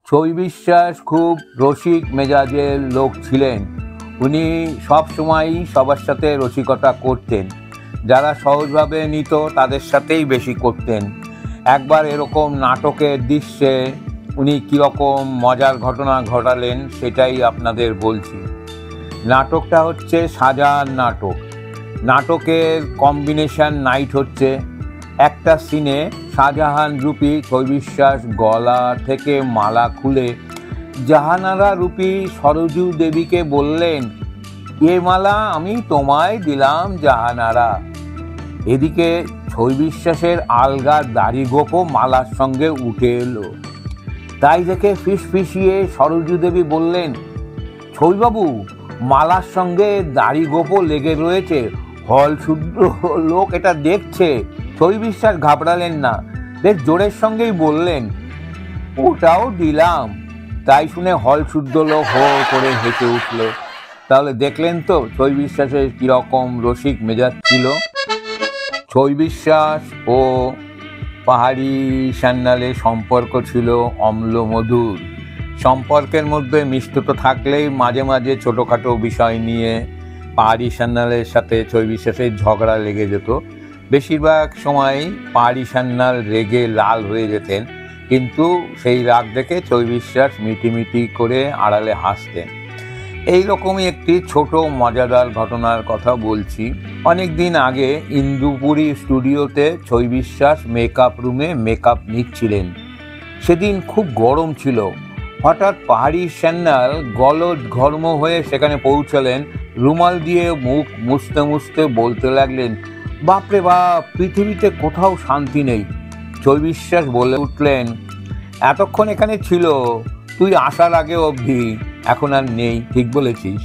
ছবি বিশ্বাস খুব রসিক মেজাজের লোক ছিলেন। উনি সব সময়ই সবার সাথে রসিকতা করতেন, যারা সহজভাবে নিত তাদের সাথেই বেশি করতেন। একবার এরকম নাটকের দৃশ্যে উনি কীরকম মজার ঘটনা ঘটালেন সেটাই আপনাদের বলছি। নাটকটা হচ্ছে শাহজাহান নাটক। নাটকের কম্বিনেশন নাইট হচ্ছে, একটা সিনে শাহজাহান রূপী ছবি বিশ্বাস গলা থেকে মালা খুলে জাহানারা রূপী সরজু দেবীকে বললেন, এ মালা আমি তোমায় দিলাম জাহানারা। এদিকে ছবি বিশ্বাসের আলগা দাড়ি গোপও মালার সঙ্গে উঠে এলো। তাই দেখে ফিসফিসিয়ে সরজু দেবী বললেন, ছবিবাবু, মালার সঙ্গে দাড়ি গোপও লেগে রয়েছে, হল শুদ্ধ লোক এটা দেখছে। ছবি বিশ্বাস ঘাবড়ালেন না, বেশ জোরের সঙ্গেই বললেন, ওটাও দিলাম। তাই শুনে হল শুদ্ধ লোক হো করে হেঁটে উঠল। তাহলে দেখলেন তো ছবি বিশ্বাসের কীরকম রসিক মেজাজ ছিল। ছবি বিশ্বাস ও পাহাড়ি সান্যালের সম্পর্ক ছিল অম্ল মধুর। সম্পর্কের মধ্যে মিষ্টতা থাকলেই মাঝে মাঝে ছোটোখাটো বিষয় নিয়ে পাহাড়ি সান্যালের সাথে ছবি বিশ্বাসের ঝগড়া লেগে যেত। বেশিরভাগ সময়ই পাহাড়ি সান্যাল রেগে লাল হয়ে যেতেন, কিন্তু সেই রাগ দেখে ছবি বিশ্বাস মিটিমিটি করে আড়ালে হাসতেন। এই রকমই একটি ছোট মজাদার ঘটনার কথা বলছি। অনেক দিন আগে ইন্দুপুরি স্টুডিওতে ছবি বিশ্বাস মেকআপ রুমে মেকআপ নিচ্ছিলেন। সেদিন খুব গরম ছিল। হঠাৎ পাহাড়ি সান্যাল গলদ ঘর্ম হয়ে সেখানে পৌঁছালেন। রুমাল দিয়ে মুখ মুছতে মুছতে বলতে লাগলেন, বাপরে বাপ, পৃথিবীতে কোথাও শান্তি নেই। ছবি বিশ্বাস বলে উঠলেন, এতক্ষণ এখানে ছিল, তুই আসার আগে অবধি, এখন আর নেই। ঠিক বলেছিস।